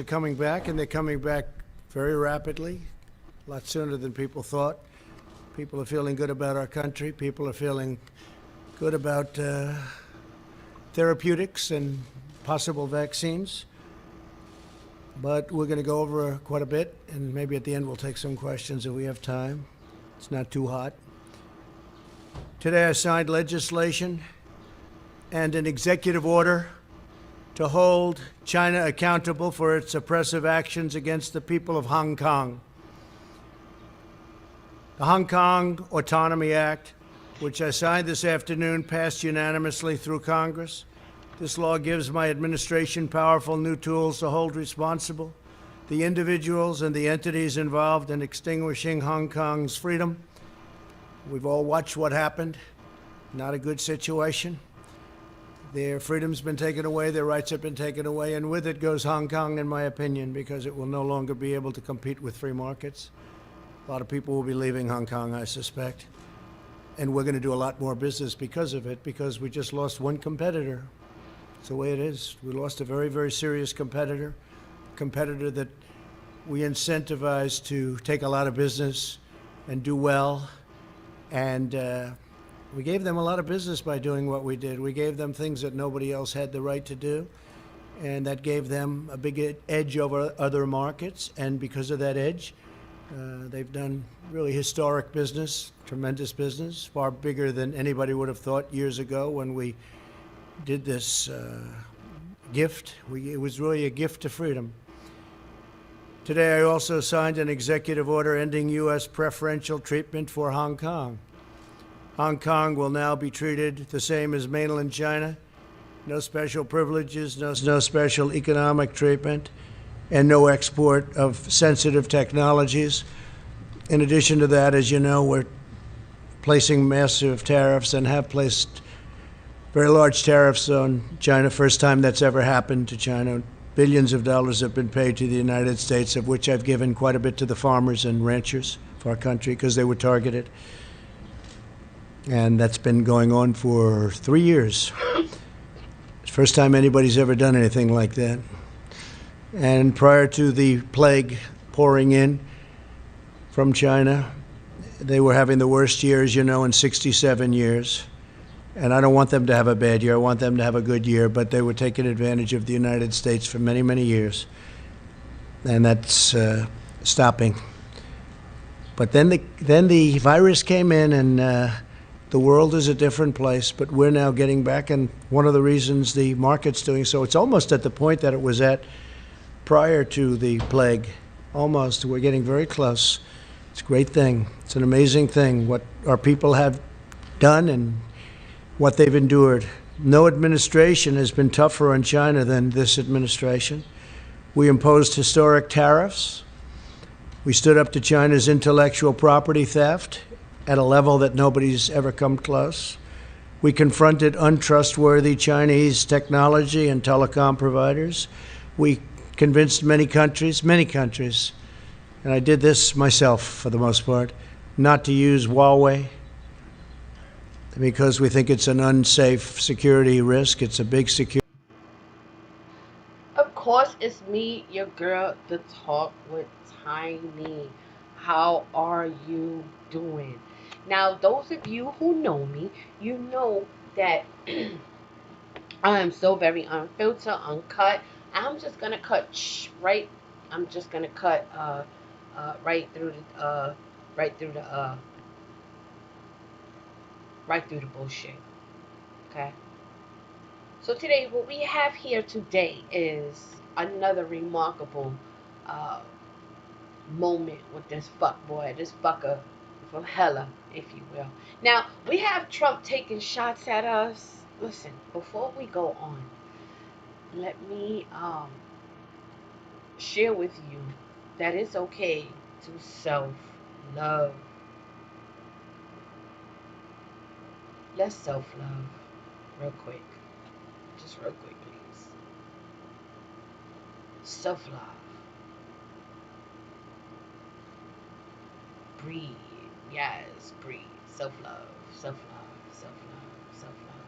They're coming back, and they're coming back very rapidly, a lot sooner than people thought. People are feeling good about our country. People are feeling good about therapeutics and possible vaccines. But we're going to go over quite a bit, and maybe at the end we'll take some questions if we have time. It's not too hot. Today I signed legislation and an executive order to hold China accountable for its oppressive actions against the people of Hong Kong. The Hong Kong Autonomy Act, which I signed this afternoon, passed unanimously through Congress. This law gives my administration powerful new tools to hold responsible the individuals and the entities involved in extinguishing Hong Kong's freedom. We've all watched what happened. Not a good situation. Their freedom's been taken away, their rights have been taken away, and with it goes Hong Kong, in my opinion, because it will no longer be able to compete with free markets. A lot of people will be leaving Hong Kong, I suspect. And we're going to do a lot more business because of it, because we just lost one competitor. It's the way it is. We lost a very, very serious competitor that we incentivized to take a lot of business and do well. And we gave them a lot of business by doing what we did. We gave them things that nobody else had the right to do. And that gave them a big edge over other markets. And because of that edge, they've done really historic business, tremendous business, far bigger than anybody would have thought years ago when we did this gift. It was really a gift to freedom. Today, I also signed an executive order ending U.S. preferential treatment for Hong Kong. Hong Kong will now be treated the same as mainland China. No special privileges, no special economic treatment, and no export of sensitive technologies. In addition to that, as you know, we're placing massive tariffs and have placed very large tariffs on China. First time that's ever happened to China. Billions of dollars have been paid to the United States, of which I've given quite a bit to the farmers and ranchers of our country because they were targeted. And that's been going on for 3 years. It's the first time anybody's ever done anything like that. And prior to the plague pouring in from China, they were having the worst year, as you know, in 67 years. And I don't want them to have a bad year. I want them to have a good year. But they were taking advantage of the United States for many, many years. And that's stopping. But then the virus came in, and the world is a different place. But we're now getting back. And one of the reasons the market's doing so, it's almost at the point that it was at prior to the plague. Almost. We're getting very close. It's a great thing. It's an amazing thing what our people have done and what they've endured. No administration has been tougher on China than this administration. We imposed historic tariffs. We stood up to China's intellectual property theft at a level that nobody's ever come close. We confronted untrustworthy Chinese technology and telecom providers. We convinced many countries, and I did this myself for the most part, not to use Huawei, because we think it's an unsafe security risk. It's a big security. Of course, it's me, your girl, the Talk with Tiny. How are you doing? Now, those of you who know me, you know that I am so very unfiltered, uncut. I'm just gonna cut right. I'm just gonna cut right through the right through the right through the bullshit. Okay. So today, what we have here today is another remarkable uh, moment with this fuck boy, this fucker from hella, if you will. Now we have Trump taking shots at us. Listen, before we go on, let me share with you that it's okay to self love. Let's self love real quick. Just real quick, please. Self love. Breathe. Yes, breathe. Self love. Self love. Self love. Self love.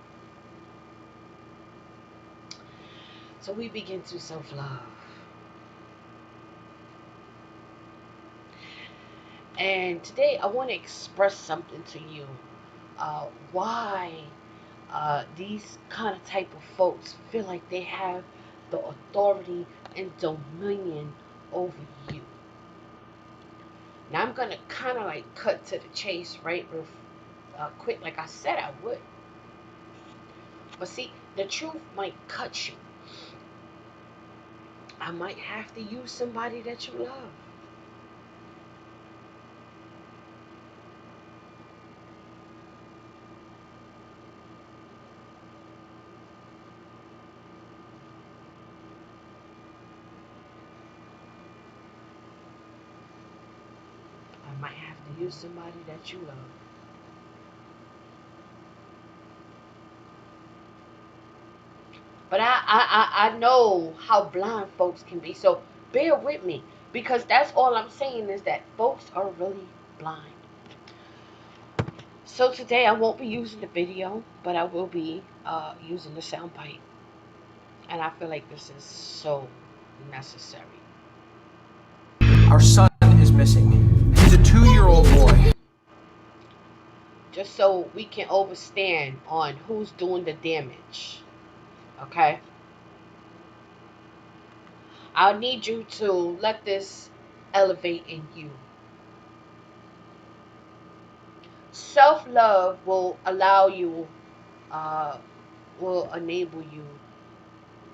So we begin to self love. And today I want to express something to you. Why these kind of type of folks feel like they have the authority and dominion over you. Now I'm gonna kind of like cut to the chase, right, real quick, like I said I would. But see, the truth might cut you. I might have to use somebody that you love. I might have to use somebody that you love. But I know how blind folks can be. So bear with me. Because that's all I'm saying is that folks are really blind. So today I won't be using the video, but I will be using the soundbite. And I feel like this is so necessary. Our son is missing. He's a 2-year-old boy. Just so we can overstand on who's doing the damage. Okay? I need you to let this elevate in you. Self love will allow you, uh, will enable you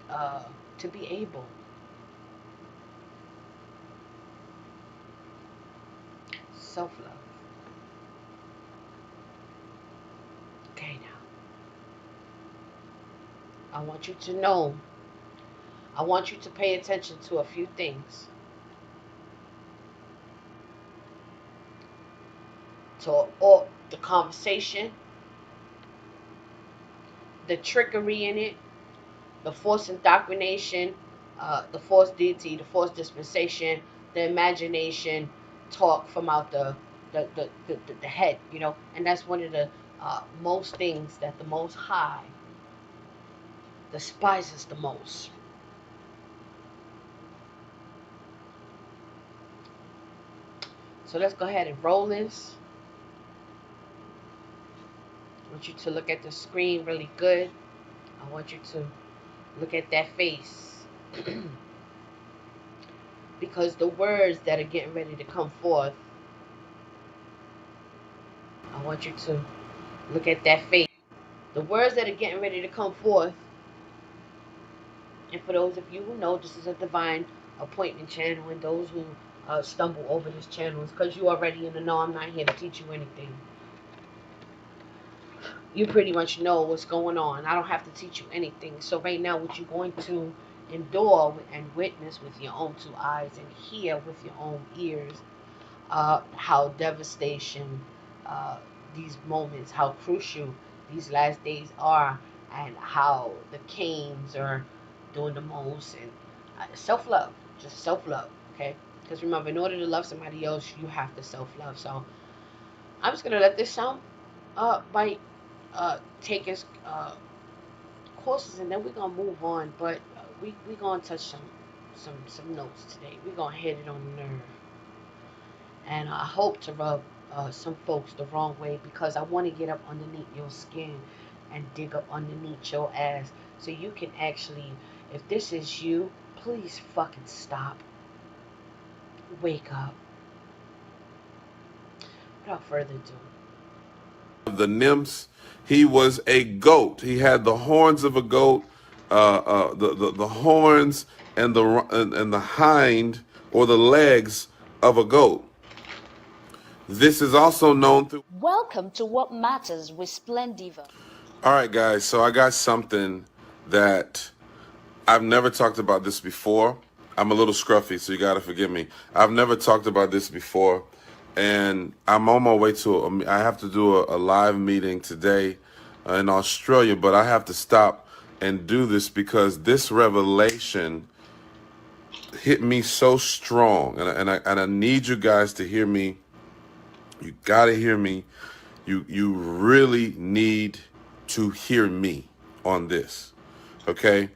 uh, to be able. Self love. Okay, now. I want you to know, I want you to pay attention to a few things. To all the conversation, the trickery in it, the false indoctrination, the false deity, the false dispensation, the imagination talk from out the head, you know, and that's one of the most things that the Most High despises the most. So let's go ahead and roll this. I want you to look at the screen really good. I want you to look at that face. Because the words that are getting ready to come forth, I want you to look at that face. The words that are getting ready to come forth, and for those of you who know, this is a divine appointment channel, and those who stumble over this channel, is because you already in the know. I'm not here to teach you anything. You pretty much know what's going on. I don't have to teach you anything. So right now, what you're going to endure and witness with your own two eyes and hear with your own ears, how devastation these moments, how crucial these last days are, and how the Canes are doing the most. And self-love, just self-love, okay? Because remember, in order to love somebody else, you have to self-love. So I'm just gonna let this sound bite take its courses, and then we're gonna move on. But we gonna touch some notes today. We're gonna hit it on the nerve, and I hope to rub some folks the wrong way, because I want to get up underneath your skin and dig up underneath your ass so you can actually, if this is you, please fucking stop. Wake up. Without further ado. The nymphs, he was a goat. He had the horns of a goat, the horns and the hind or the legs of a goat. This is also known through. Welcome to What Matters with Splendiva. All right, guys. So I got something that I've never talked about this before. I'm a little scruffy, so you got to forgive me. I've never talked about this before, and I'm on my way to I have to do a live meeting today in Australia, but I have to stop and do this because this revelation hit me so strong, and I need you guys to hear me. You got to hear me. You really need to hear me on this, okay?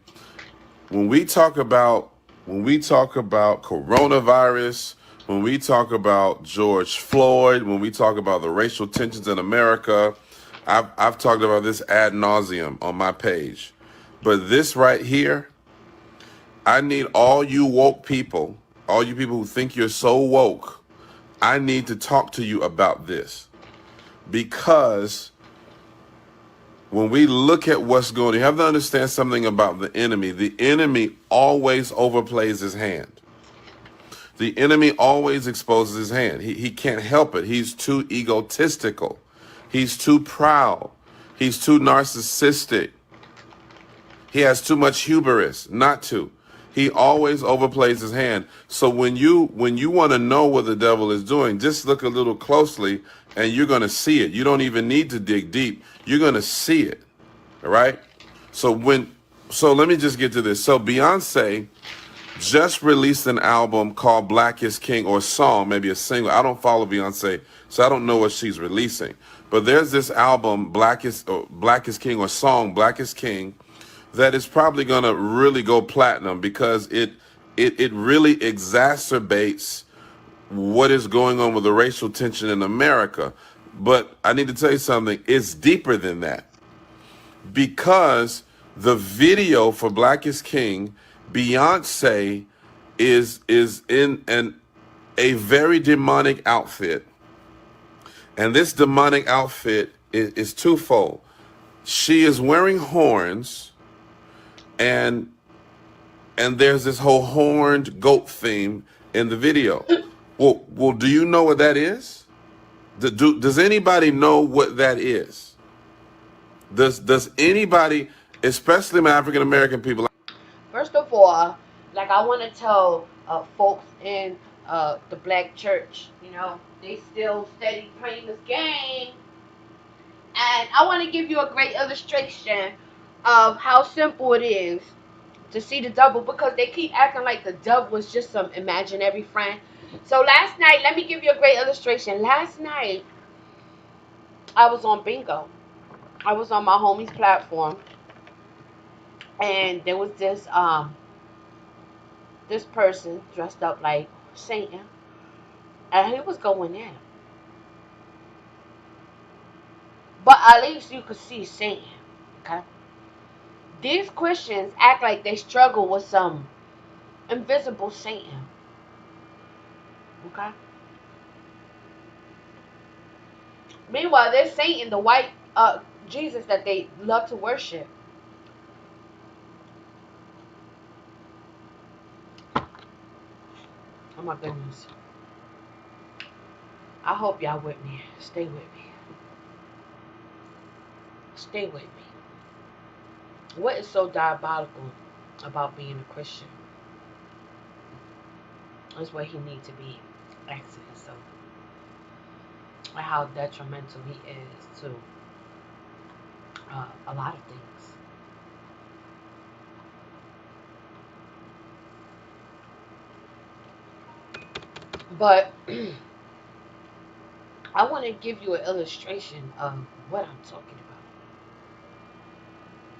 When we talk about coronavirus, when we talk about George Floyd, when we talk about the racial tensions in America, I've talked about this ad nauseum on my page. But this right here, I need all you woke people, all you people who think you're so woke, I need to talk to you about this. Because when we look at what's going on, you have to understand something about the enemy. The enemy always overplays his hand. The enemy always exposes his hand. He can't help it. He's too egotistical. He's too proud. He's too narcissistic. He has too much hubris not to. He always overplays his hand. So when you want to know what the devil is doing, just look a little closely and you're going to see it. You don't even need to dig deep. You're going to see it. All right? So let me just get to this. So Beyonce just released an album called Black is King, or song, maybe a single. I don't follow Beyonce, so I don't know what she's releasing. But there's this album, Black is King, or song, Black is King, that is probably going to really go platinum because it really exacerbates what is going on with the racial tension in America. But I need to tell you something. It's deeper than that. Because the video for Black is King, Beyonce is in a very demonic outfit. And this demonic outfit is twofold. She is wearing horns, and there's this whole horned goat theme in the video. Well, do you know what that is? Does anybody know what that is? Does anybody, especially my African American people? First of all, like I want to tell folks in the black church, they still steady playing this game. And I want to give you a great illustration of how simple it is to see the devil, because they keep acting like the devil was just some imaginary friend. So last night, let me give you a great illustration. Last night, I was on bingo. I was on my homie's platform, and there was this person dressed up like Satan, and he was going in. But at least you could see Satan, okay? These Christians act like they struggle with some invisible Satan, okay? Meanwhile, there's Satan, the white Jesus that they love to worship. Oh my goodness. I hope y'all with me. Stay with me. Stay with me. What is so diabolical about being a Christian? That's what he needs to be asking himself. And how detrimental he is to a lot of things. But I want to give you an illustration of what I'm talking about.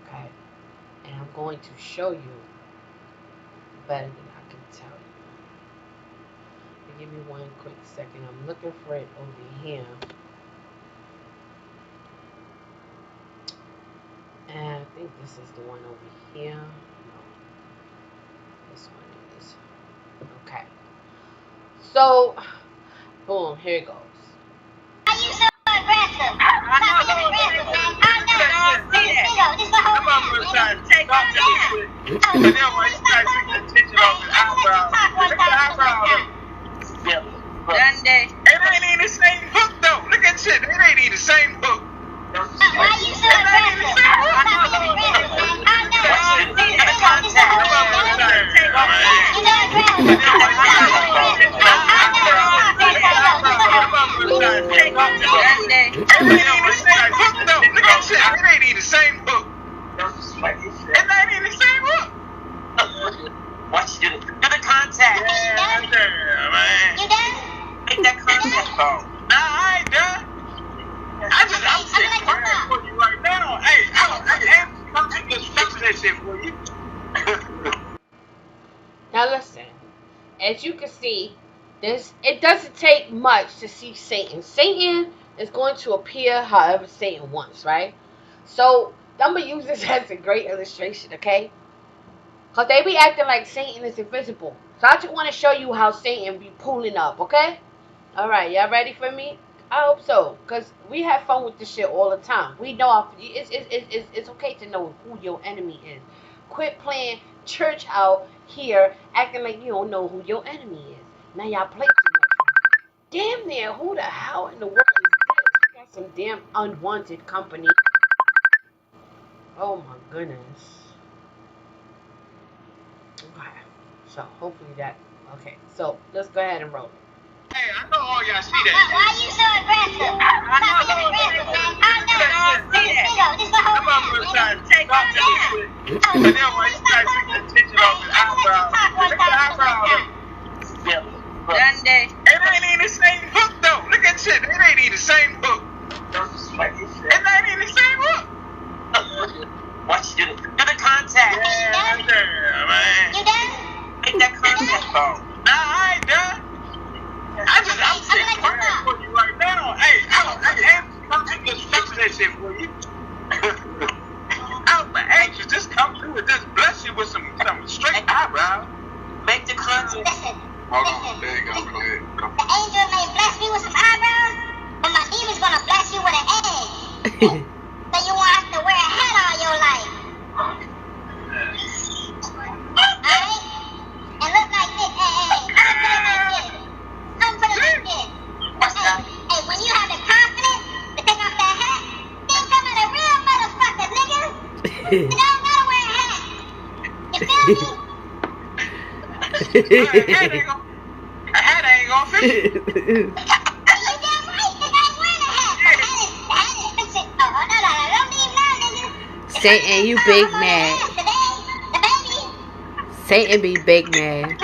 Okay? And I'm going to show you better than I can tell you. Give me one quick second. I'm looking for it over here. And I think this is the one over here. No. This one is. Okay. So, boom, here it goes. Are you so aggressive? I'm not so aggressive, man. I'm not. This is the whole thing. Take off that shit. And then when you start taking attention off his eyebrows, look at the eyebrows. Sunday. It ain't even the same hook, though. Look at shit. It ain't even the same hook. Why are you so aggressive? I'm not so aggressive, man. I'm not. This is the whole thing. Take off that shit. It ain't even the same hook. It ain't even the same hook. Watch it. Do the contact. Yeah, man. You done? Make that contact call. Nah, I ain't done. I'm sitting praying for you right now. Hey, I'm just fixing that shit for you. Now listen, as you can see, It doesn't take much to see Satan. Satan is going to appear however Satan wants, right? So I'm gonna use this as a great illustration, okay? Cause they be acting like Satan is invisible. So I just want to show you how Satan be pulling up, okay? All right, y'all ready for me? I hope so, cause we have fun with this shit all the time. We know it's okay to know who your enemy is. Quit playing church out here, acting like you don't know who your enemy is. Now y'all play too much. Damn near, who the hell in the world is this? We got some damn unwanted company. Oh my goodness. Okay, so hopefully that. Okay, so let's go ahead and roll it. Hey, I know all y'all see that. Why are you so aggressive? I know so aggressive, man. Calm down. This is the whole time. Take off that shit. And then when you start taking attention off his eyebrows, look at the eyebrows. Sunday. It ain't even the same hook, though. Look at shit. It ain't even the same hook. It ain't even the same hook. Watch you. Do the contact. Yeah, man. You done? Make that contact. Nah, I ain't done. I'm sitting quiet for you right now. Hey, I'm just fixing that shit for you. I'm anxious. Just come through and just bless you with some straight eyebrows. Make the contact. Listen. Hold on. There you go. Go ahead. Go. The angel may bless me with some eyebrows, but my demon's gonna bless you with an egg. So you won't have to wear a hat all your life. Alright? And look like this. Hey. I'm put it like this. Hey, when you have the confidence to take off that hat, then come in a real motherfucker, nigga. You don't gotta wear a hat. You feel me? A hat ain't gonna fit. You damn right, nigga. I ain't wearing a hat. The hat is fixing. Oh, no. Don't leave now, nigga. Satan, you big man. The baby. Satan be big man.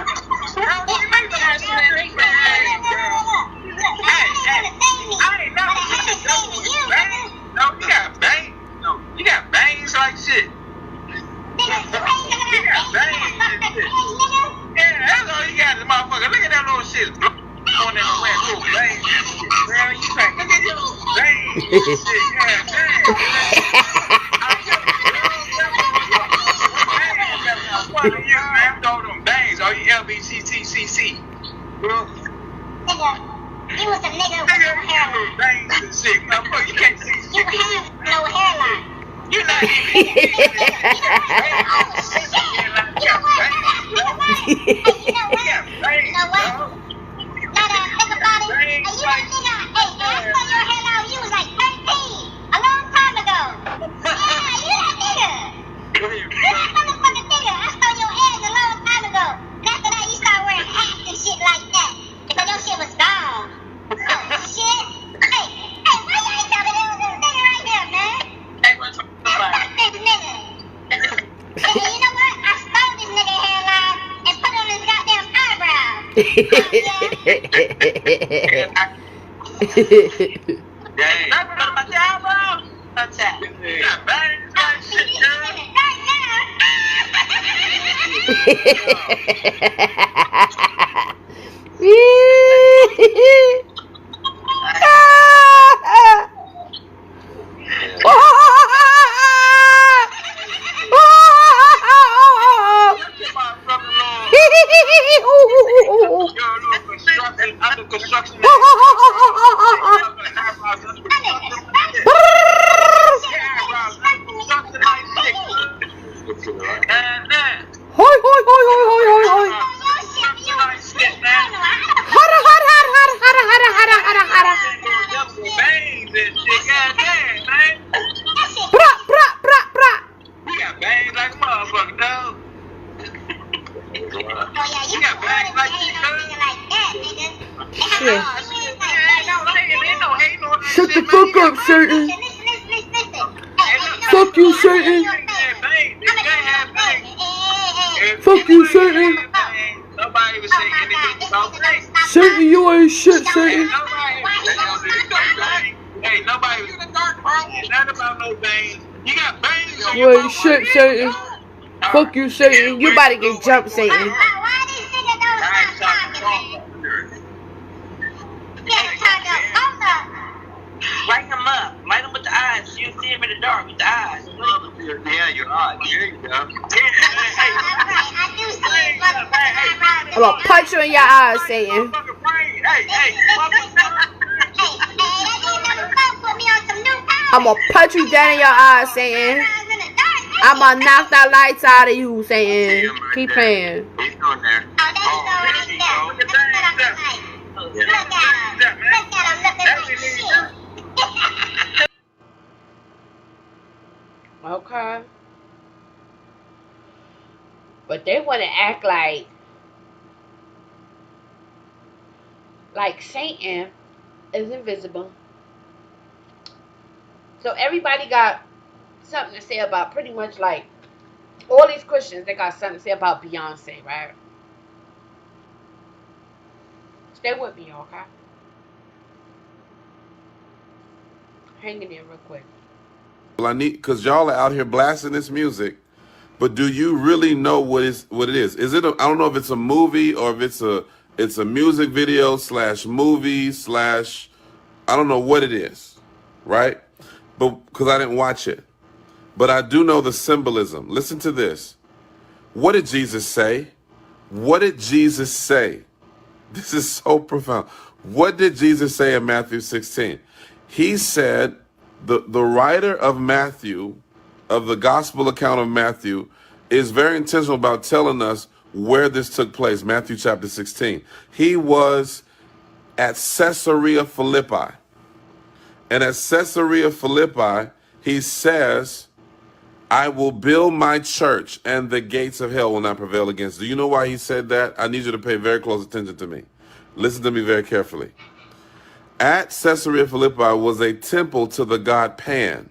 You got bangs like shit. You got bangs and shit. Yeah, that's all you got, this motherfucker. Look at that little shit. On there, wearing little bangs and shit. Girl, you crack. Look at your bangs and shit. Yeah, one of you, man. Throw them bangs. Are you LBGTCC? Nigga, you was a nigga with no hairline. Bangs and shit. Motherfucker, you can't see shit. You have no hairline. You're not even. You know what? Now that I think about it, hey, you a nigga. Hey, I saw your hairline when you was like 13. A long time ago. Yeah, you that nigga. You that motherfucking nigga. I saw your ass a long time ago. And after that, you started wearing hats and shit like that. Because your shit was gone. Oh, shit. Hey, why you ain't tell me there was this nigga right here, man? Hey, what's up? Fuck this nigga. And you know what? I stole this nigga hairline and put on his goddamn eyebrows. Dang. That's what about your eyebrows? What's that? You got bangs like shit, under construction. Shut the fuck up, Satan. Fuck you, Satan. Fuck you, Satan. Nobody was saying anything about bangs. Satan, you ain't shit, Satan. Hey, nobody was not about no bangs. You got bangs on You your ain't shit, Satan. Fuck you, Satan. You about to get jumped, Satan. I'm gonna punch you in your eyes, Satan. I'm gonna punch you down in your eyes, Satan. I'm gonna knock that lights out of you, Satan. Keep playing. He's doing there. Okay. But they want to act like Satan is invisible. So everybody got something to say about pretty much like all these Christians. They got something to say about Beyonce, right? Stay with me, okay? Hang in there real quick. Well, I need, because y'all are out here blasting this music, but do you really know what it is? Is it? I don't know if it's a movie or if it's a music video slash movie slash, I don't know what it is, right? But because I didn't watch it, but I do know the symbolism. Listen to this. What did Jesus say? What did Jesus say? This is so profound. What did Jesus say in Matthew 16? He said, the writer of Matthew, of the gospel account of Matthew, is very intentional about telling us where this took place. Matthew chapter 16. He was at Caesarea Philippi. And at Caesarea Philippi, he says, I will build my church and the gates of hell will not prevail against it. Do you know why he said that? I need you to pay very close attention to me. Listen to me very carefully. At Caesarea Philippi was a temple to the god Pan.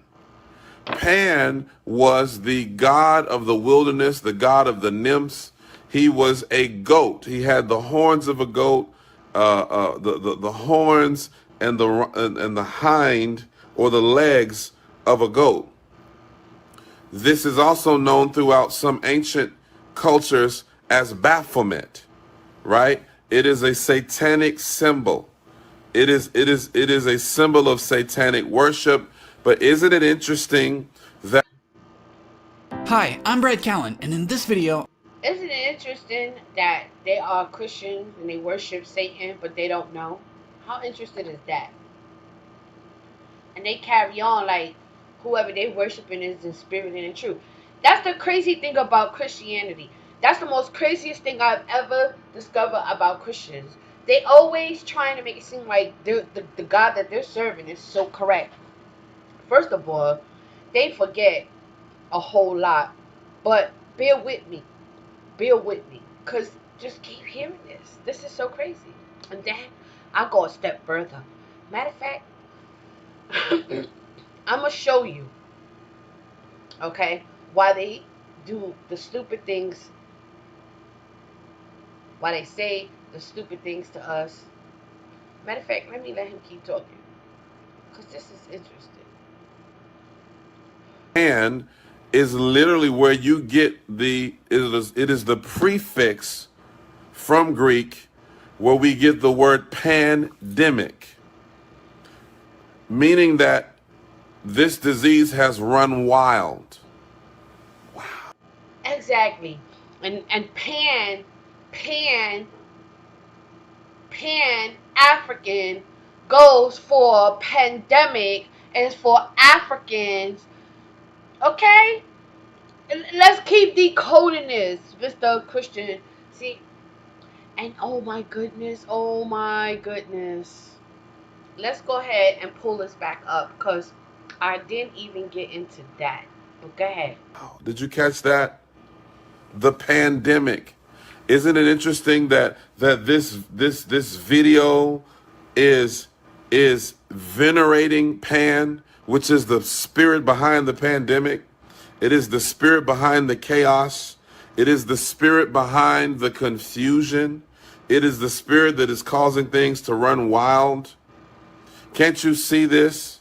Pan was the god of the wilderness, the god of the nymphs. He was a goat. He had the horns of a goat, the horns and the hind or the legs of a goat. This is also known throughout some ancient cultures as Baphomet, right? It is a satanic symbol. It is a symbol of satanic worship. But isn't it interesting that... Hi, I'm Brad Callen, and in this video... Isn't it interesting that they are Christians and they worship Satan, but they don't know? How interesting is that? And they carry on like whoever they worshiping is in spirit and in truth. That's the crazy thing about Christianity. That's the most craziest thing I've ever discovered about Christians. They always trying to make it seem like the God that they're serving is so correct. First of all, they forget a whole lot. But bear with me. Bear with me. Because just keep hearing this. This is so crazy. And then I'll go a step further. Matter of fact, I'm going to show you, okay, why they do the stupid things, why they say the stupid things to us. Matter of fact, let me let him keep talking, because this is interesting. Pan is literally where you get it is the prefix from Greek where we get the word pandemic, meaning that this disease has run wild. Wow. Exactly. And Pan African goes for pandemic and for Africans. Okay? Let's keep decoding this, Mr. Christian. See? And oh my goodness. Let's go ahead and pull this back up because I didn't even get into that. But go ahead. Did you catch that? The pandemic. Isn't it interesting that this video is venerating Pan, which is the spirit behind the pandemic. It is the spirit behind the chaos. It is the spirit behind the confusion. It is the spirit that is causing things to run wild. Can't you see this?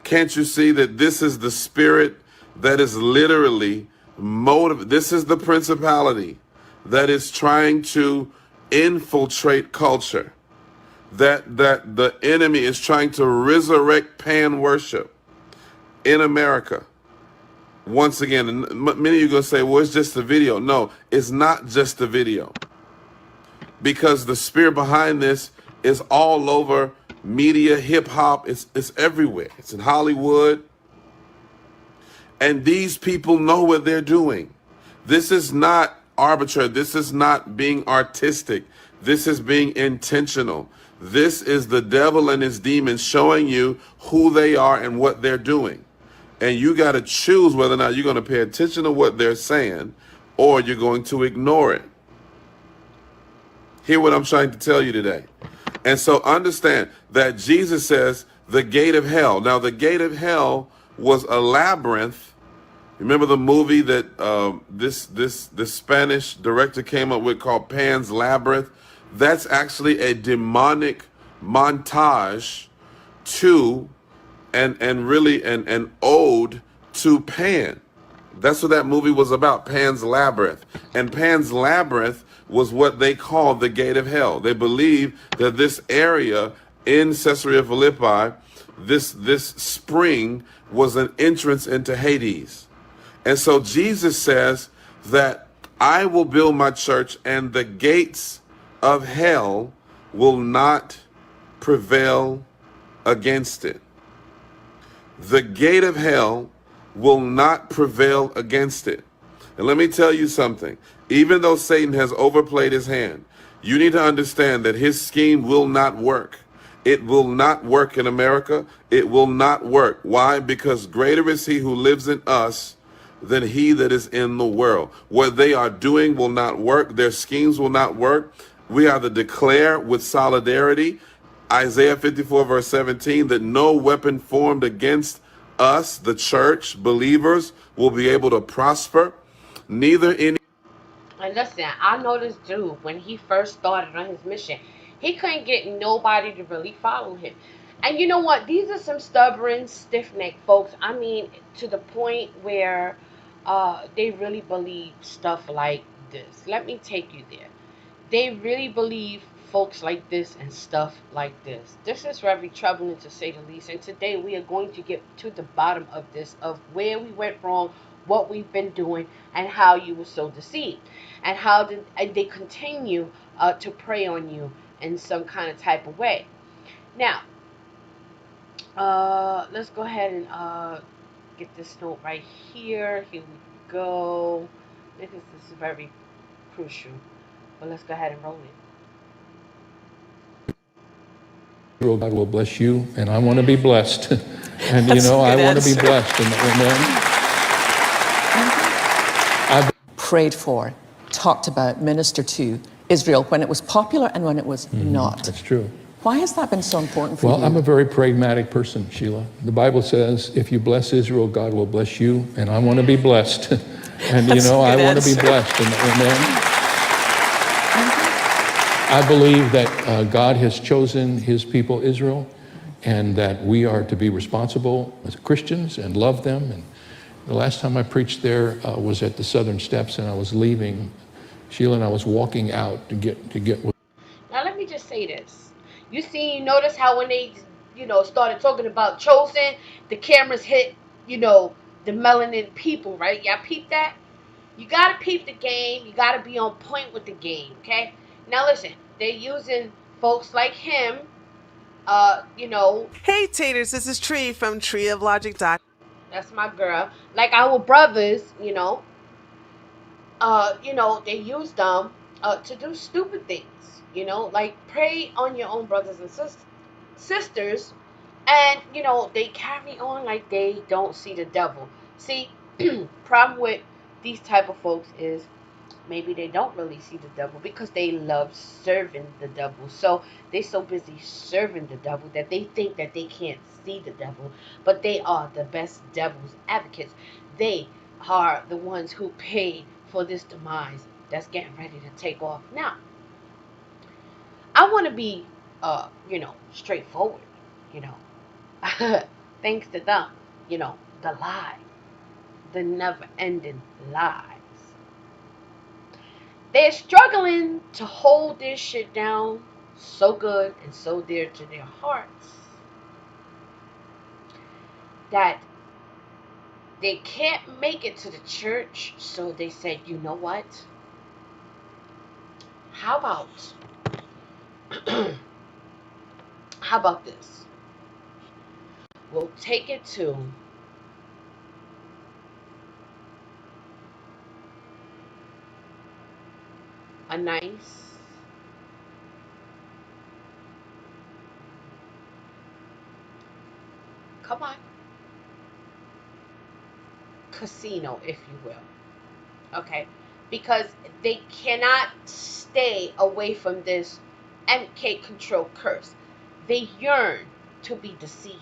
Can't you see that this is the spirit that is literally this is the principality that is trying to infiltrate culture. That the enemy is trying to resurrect Pan worship in America. Once again, and many of you are going to say, well, it's just a video. No, it's not just a video. because the spirit behind this is all over media, hip hop. It's everywhere. It's in Hollywood. And these people know what they're doing. This is not arbitrary. This is not being artistic. This is being intentional. This is the devil and his demons showing you who they are and what they're doing. And you got to choose whether or not you're going to pay attention to what they're saying or you're going to ignore it. Hear what I'm trying to tell you today. And so understand that Jesus says the gate of hell. Now, the gate of hell was a labyrinth. Remember the movie that this Spanish director came up with called Pan's Labyrinth? That's actually a demonic montage to and really an ode to Pan. That's what that movie was about, Pan's Labyrinth. And Pan's Labyrinth was what they called the gate of hell. They believe that this area in Caesarea Philippi, this spring was an entrance into Hades. And so Jesus says that I will build my church and the gates of hell will not prevail against it. The gate of hell will not prevail against it. And let me tell you something. Even though Satan has overplayed his hand, you need to understand that his scheme will not work. It will not work in America. It will not work. Why? Because greater is he who lives in us than he that is in the world. What they are doing will not work. Their schemes will not work. We are to declare with solidarity, Isaiah 54 verse 17, that no weapon formed against us, the church, believers, will be able to prosper. Neither any. And listen, I know this dude, when he first started on his mission, he couldn't get nobody to really follow him. And you know what? These are some stubborn, stiff-necked folks. I mean, to the point where they really believe stuff like this. Let me take you there. They really believe folks like this and stuff like this. This is very troubling, to say the least. And today we are going to get to the bottom of this, of where we went wrong, what we've been doing, and how you were so deceived, and how they continue to prey on you in some kind of type of way. Now, let's go ahead and get this note right here. Here we go. Because this is very crucial. But let's go ahead and roll it. God will bless you, and I want to be blessed. And you know, I want to be blessed. And prayed for, talked about, ministered to Israel when it was popular and when it was not. that's true. Why has that been so important for Well, you? I'm a very pragmatic person, Sheila. The Bible says, if you bless Israel, God will bless you, and I want to be blessed. And you know, I want to be blessed. And I believe that God has chosen his people, Israel, and that we are to be responsible as Christians and love them. And the last time I preached there was at the Southern Steps, and I was leaving, Sheila, and I was walking out to get with. Now let me just say this. You notice how when they, started talking about chosen, the cameras hit, the melanin people, right? Y'all peep that? You gotta peep the game. You gotta be on point with the game, okay? Now listen, they're using folks like him, Hey Taters, this is Tree from treeoflogic.com. That's my girl. Like our brothers, they use them to do stupid things, like prey on your own brothers and sisters, and, they carry on like they don't see the devil. See, problem with these type of folks is maybe they don't really see the devil because they love serving the devil. So they're so busy serving the devil that they think that they can't see the devil. But they are the best devil's advocates. They are the ones who pay for this demise that's getting ready to take off. Now, I want to be, straightforward, thanks to them, the lie, the never-ending lies. They're struggling to hold this shit down so good and so dear to their hearts that they can't make it to the church. So they said, you know what? How about How about this? We'll take it to a nice come on casino, if you will. Okay? Because they cannot stay away from this MK control curse. They yearn to be deceived.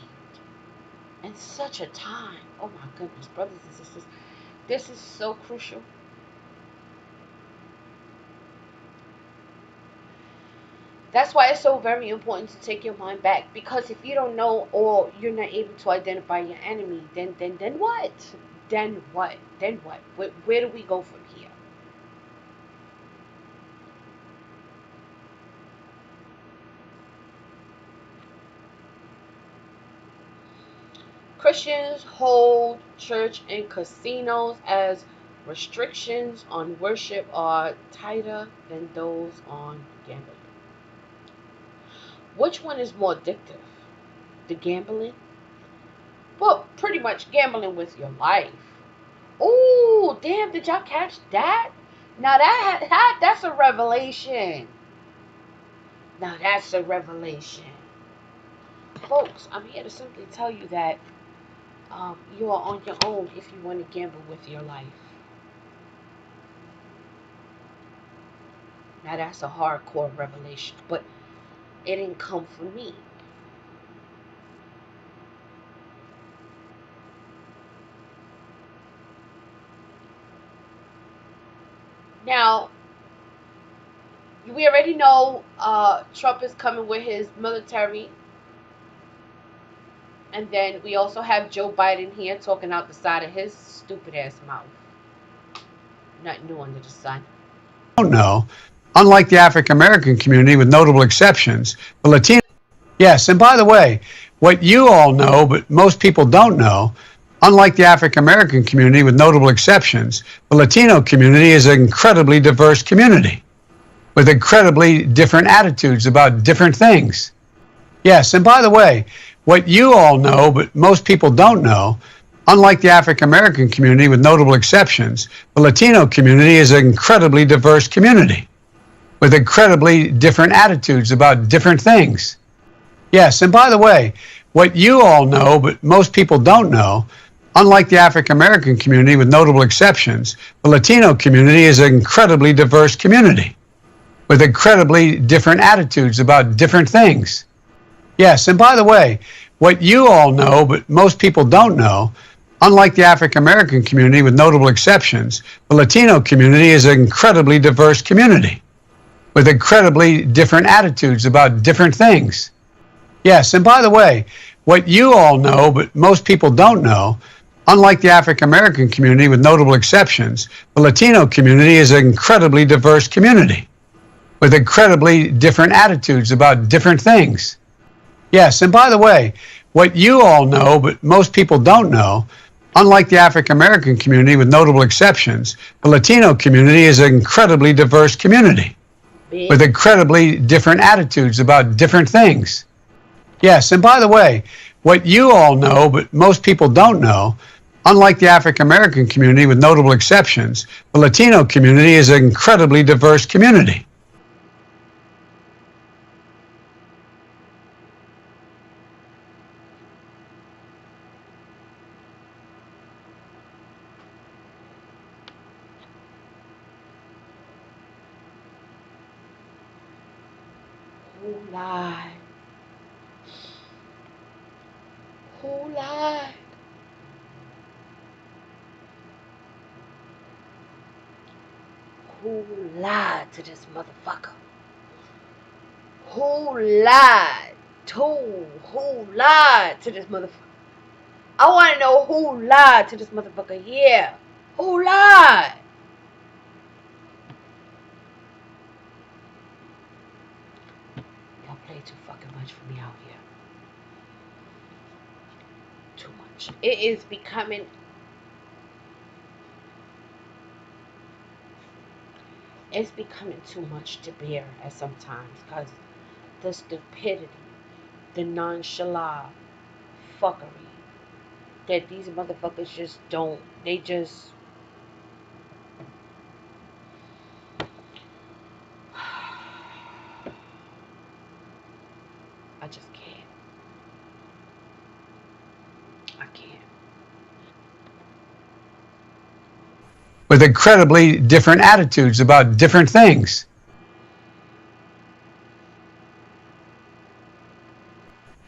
In such a time. Oh my goodness, brothers and sisters. This is so crucial. That's why it's so very important to take your mind back. Because if you don't know or you're not able to identify your enemy, then what? Then what? Then what? Where do we go from here? Christians hold church and casinos as restrictions on worship are tighter than those on gambling. Which one is more addictive? The gambling? Well, pretty much gambling with your life. Oh, damn, did y'all catch that? Now that's a revelation. Now that's a revelation. Folks, I'm here to simply tell you that you are on your own if you want to gamble with your life. Now that's a hardcore revelation, but it didn't come from me. Now, we already know Trump is coming with his military. And then we also have Joe Biden here talking out the side of his stupid ass mouth. Nothing new under the sun. Don't know, unlike the African American community, with notable exceptions, the Latino. Yes, and by the way, what you all know, but most people don't know, unlike the African American community, with notable exceptions, the Latino community is an incredibly diverse community with incredibly different attitudes about different things. Yes, and by the way, what you all know, but most people don't know, unlike the African American community, with notable exceptions, the Latino community is an incredibly diverse community with incredibly different attitudes about different things. Yes, and by the way, what you all know, but most people don't know, unlike the African American community, with notable exceptions, the Latino community is an incredibly diverse community with incredibly different attitudes about different things. Yes, and by the way, what you all know, but most people don't know, unlike the African American community, with notable exceptions, the Latino community is an incredibly diverse community with incredibly different attitudes about different things. Yes, and by the way, what you all know, but most people don't know, unlike the African American community, with notable exceptions, the Latino community is an incredibly diverse community with incredibly different attitudes about different things. Yes, and by the way, what you all know, but most people don't know, unlike the African American community, with notable exceptions, the Latino community is an incredibly diverse community with incredibly different attitudes about different things. Yes, and by the way, what you all know, but most people don't know, unlike the African American community, with notable exceptions, the Latino community is an incredibly diverse community. Who lied? Who lied? Who lied to this motherfucker? Who lied? Who lied to this motherfucker? I want to know who lied to this motherfucker here. Who lied? Y'all play too fucking much for me out here. Too much. It is becoming... It's becoming too much to bear at sometimes, because the stupidity, the nonchalant fuckery that these motherfuckers just don't. They just. I just can't. I can't. with incredibly different attitudes about different things.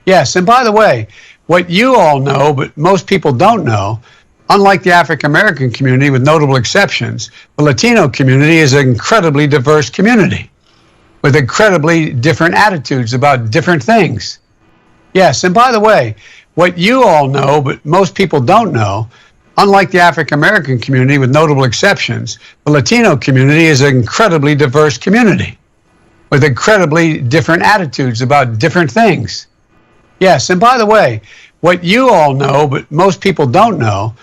Yes, and by the way, what you all know, but most people don't know, unlike the African American community, with notable exceptions, the Latino community is an incredibly diverse community with incredibly different attitudes about different things. Yes, and by the way, what you all know, but most people don't know, unlike the African American community, with notable exceptions, the Latino community is an incredibly diverse community with incredibly different attitudes about different things. Yes, and by the way, what you all know, but most people don't know,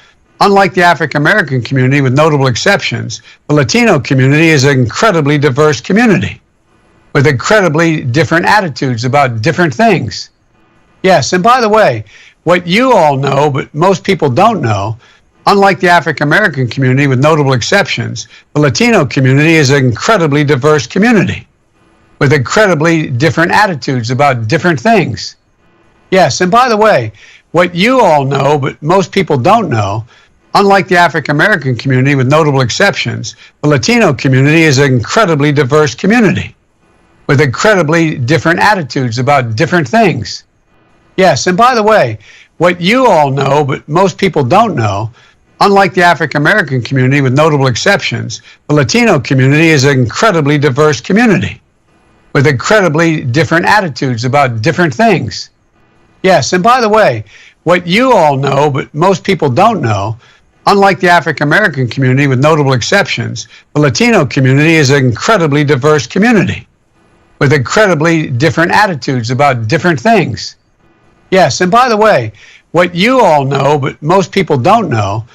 unlike the African American community, with notable exceptions, the Latino community is an incredibly diverse community with incredibly different attitudes about different things. Yes, and by the way, what you all know, but most people don't know, unlike the African American community, with notable exceptions, the Latino community is an incredibly diverse community with incredibly different attitudes about different things. Yes, and by the way, what you all know, but most people don't know, unlike the African American community, with notable exceptions, the Latino community is an incredibly diverse community with incredibly different attitudes about different things. Yes, and by the way, what you all know, but most people don't know, unlike the African American community, with notable exceptions, the Latino community is an incredibly diverse community with incredibly different attitudes about different things. Yes, and by the way, what you all know, but most people don't know, unlike the African American community, with notable exceptions, the Latino community is an incredibly diverse community with incredibly different attitudes about different things. Yes, and by the way, what you all know, but most people don't know,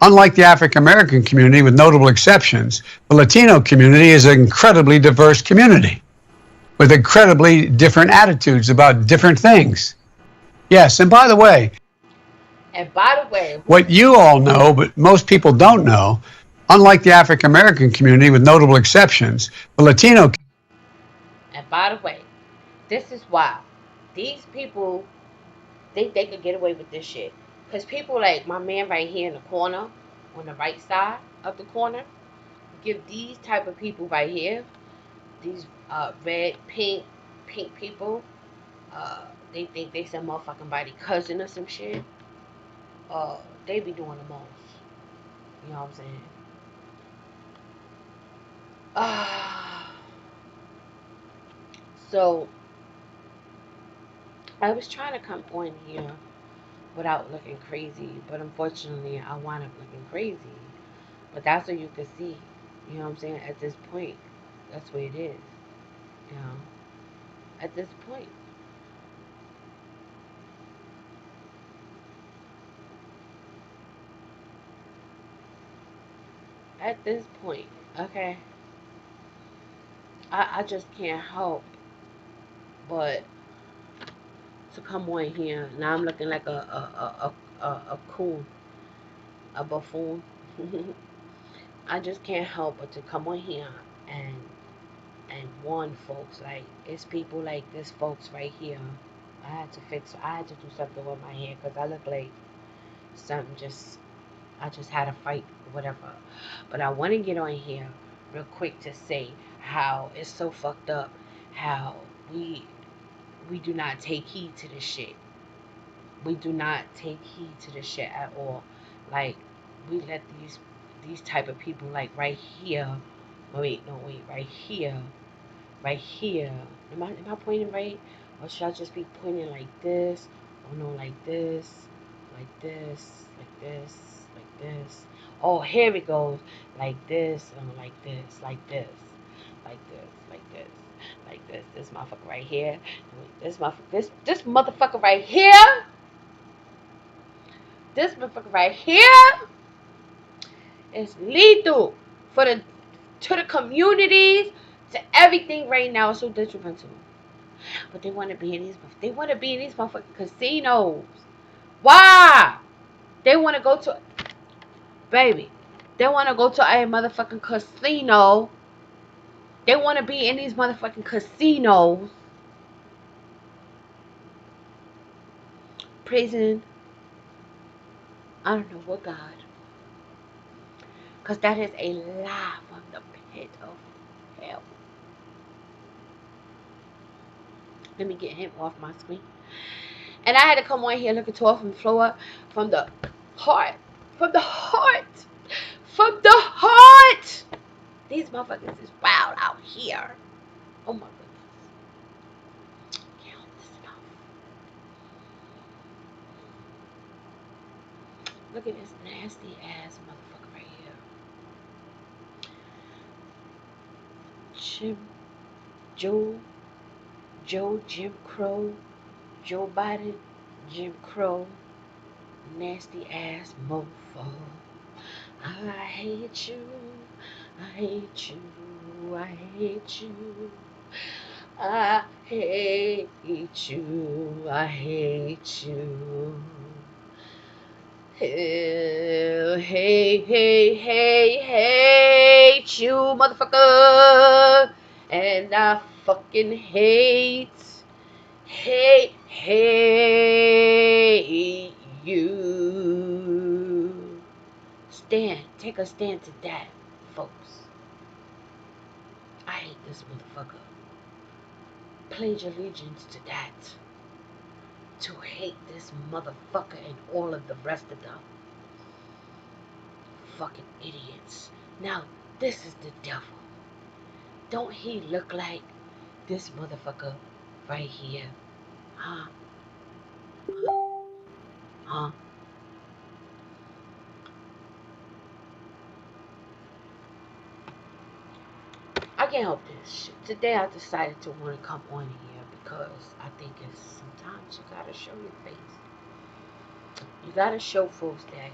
unlike the African American community, with notable exceptions, the Latino community is an incredibly diverse community with incredibly different attitudes about different things. Yes, and by the way, what you all know, but most people don't know, unlike the African American community, with notable exceptions, the Latino. And by the way, this is why these people think they could get away with this shit. Because people like my man right here in the corner, on the right side of the corner, give these type of people right here, these red, pink people, they think they some motherfucking body cousin or some shit. They be doing the most. You know what I'm saying? So I was trying to come on here without looking crazy, but unfortunately I wound up looking crazy. But that's what you can see. You know what I'm saying? At this point, that's what it is. You know, at this point. At this point, okay, I just can't help but to come on here. Now I'm looking like a coon, a buffoon. I just can't help but to come on here and warn folks. Like, it's people like this folks right here. I had to do something with my hair because I look like something I just had a fight or whatever. But I want to get on here real quick to say how it's so fucked up how we do not take heed to this shit. We do not take heed to this shit at all. Like, we let these type of people, like right here. Wait, right here. Right here. Am I pointing right? Or should I just be pointing like this? Oh no, like this. Like this. Like this. Like this. Oh, here it goes. Like this. Like this. Like this. Like this. Like this. Like this. This motherfucker right here. This motherfucker right here. This motherfucker right here is lethal to the communities, to everything right now. It's so detrimental. But they want to be in these. They want to be in these motherfucking casinos. Why? They want to go to, baby. They want to go to a motherfucking casino. They want to be in these motherfucking casinos, praising, I don't know what God. Because that is a lie from the pit of hell. Let me get him off my screen. And I had to come on here looking toward from the floor, from the heart. From the heart. From the heart. These motherfuckers is wild out here. Oh my goodness. Can't hold this enough. Look at this nasty ass motherfucker right here. Jim Crow, Joe Biden, Jim Crow, nasty ass mofo. I hate you, I hate you, I hate you, I hate you, I hate you. Hey, hate you, motherfucker. And I fucking hate you. Take a stand to that, folks. I hate this motherfucker. Pledge allegiance to that. To hate this motherfucker and all of the rest of them. Fucking idiots. Now, this is the devil. Don't he look like this motherfucker right here? Huh? Huh? I can't help this shit. Today I decided to want to come on here because I think it's sometimes you gotta show your face. You gotta show folks that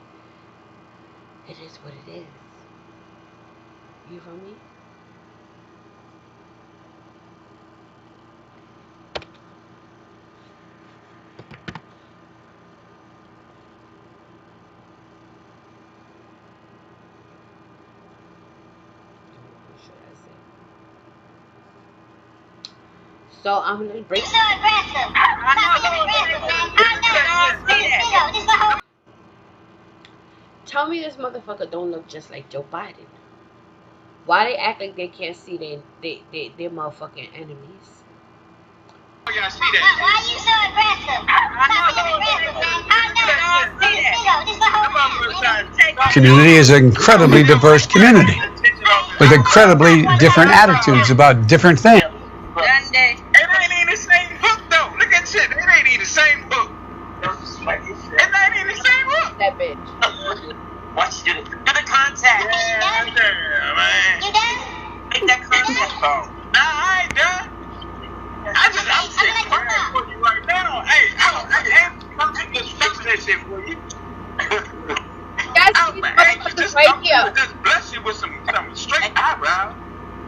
it is what it is. You feel me? So I'm gonna break. So aggressive. Tell me this motherfucker don't look just like Joe Biden. Why they act like they can't see their motherfucking enemies? Why you so aggressive? Community is an incredibly diverse community with incredibly different attitudes about different things. It ain't even the same hook though. Look at shit. It ain't even the same hook. It ain't even the same hook. That bitch. Watch you. Do the contact. Yeah, man. You done? Make that contact phone. Nah, I ain't done. I'm sitting crying for you right now. Hey, I'm just fixing that shit for you. That's these right here. Just bless you with some straight eyebrows.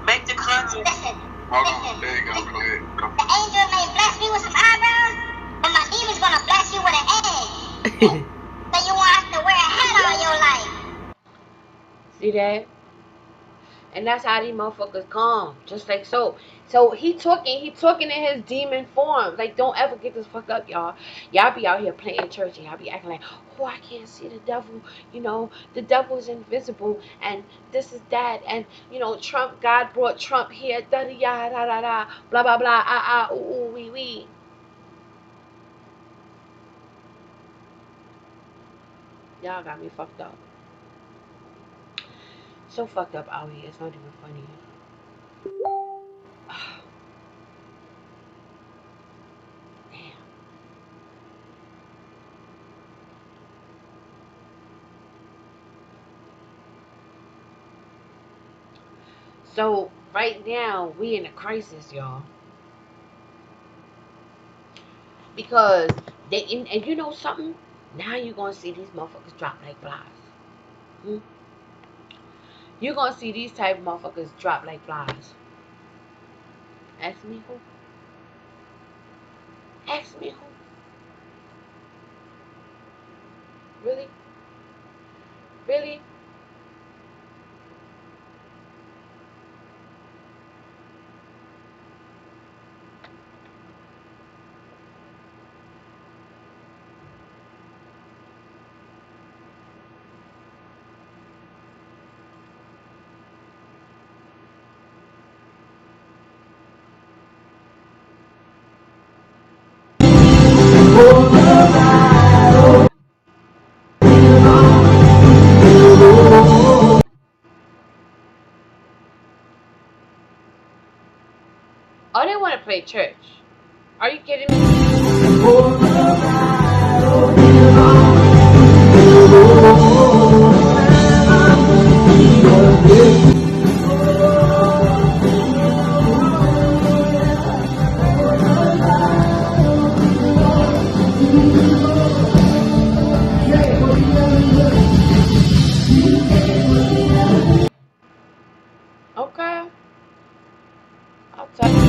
Make the contact. Listen. Hold on. There you go. Go ahead. Go. The angel may bless me with some eyebrows, but my demon's gonna bless you with an egg. So you won't have to wear a hat all your life. See that? And that's how these motherfuckers come. Just like so. So he talking in his demon form. Like, don't ever get this fuck up, y'all. Y'all be out here playing church and y'all be acting like, oh, I can't see the devil. You know, the devil is invisible and this is that. And, you know, Trump, God brought Trump here. Da da da da da da. Blah blah blah. Ah ah. Ooh ooh wee wee. Y'all got me fucked up. So fucked up out here. It's not even funny. Damn. So right now we in a crisis, y'all. Because and you know something? Now you're gonna see these motherfuckers drop like flies. You're gonna see these type of motherfuckers drop like flies. Ask me who? Ask me who. Really? Really? Oh, they want to play church. Are you kidding me? Okay. I'll tell you.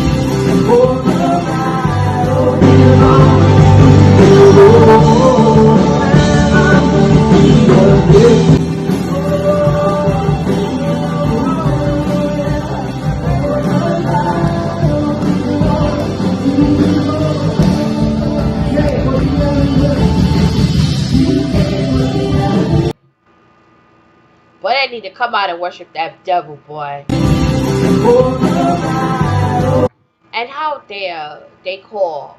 Boy, they need to come out and worship that devil, boy. And how dare they call,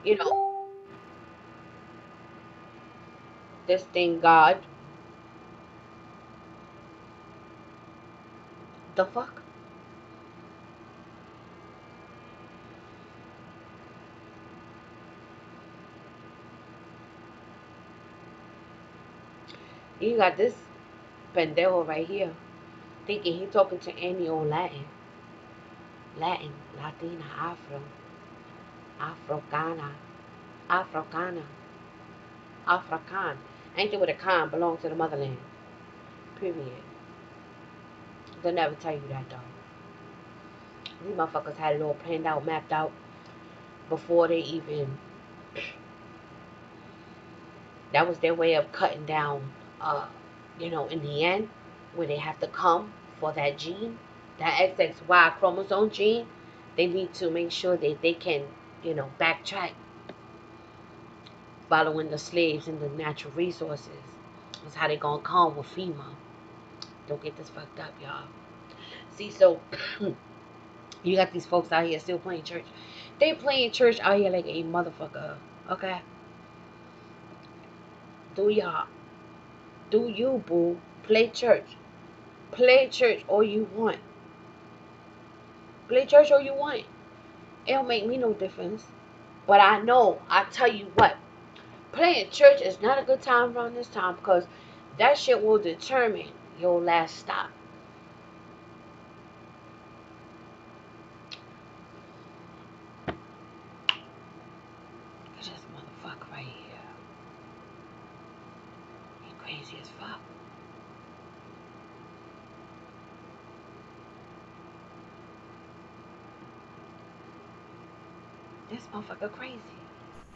you know, this thing God? The fuck? You got this pendejo right here thinking he talking to any old Latin. Latin, Latina, Afro, Africana, Africana, African. Anything with a con belongs to the motherland. Period. They'll never tell you that though. These motherfuckers had it all planned out, mapped out before they even. That was their way of cutting down, in the end, where they have to come for that gene, that XXY chromosome gene. They need to make sure that they can, backtrack, following the slaves and the natural resources. That's how they gonna come with FEMA. Don't get this fucked up, y'all. See, so you got these folks out here still playing church. They playing church out here like a motherfucker. Okay? Do y'all. Do you, boo. Play church. Play church all you want. Play church all you want. It don't make me no difference. But I tell you what. Playing church is not a good time around this time because that shit will determine your last stop. It's this motherfucker right here. He crazy as fuck. This motherfucker crazy.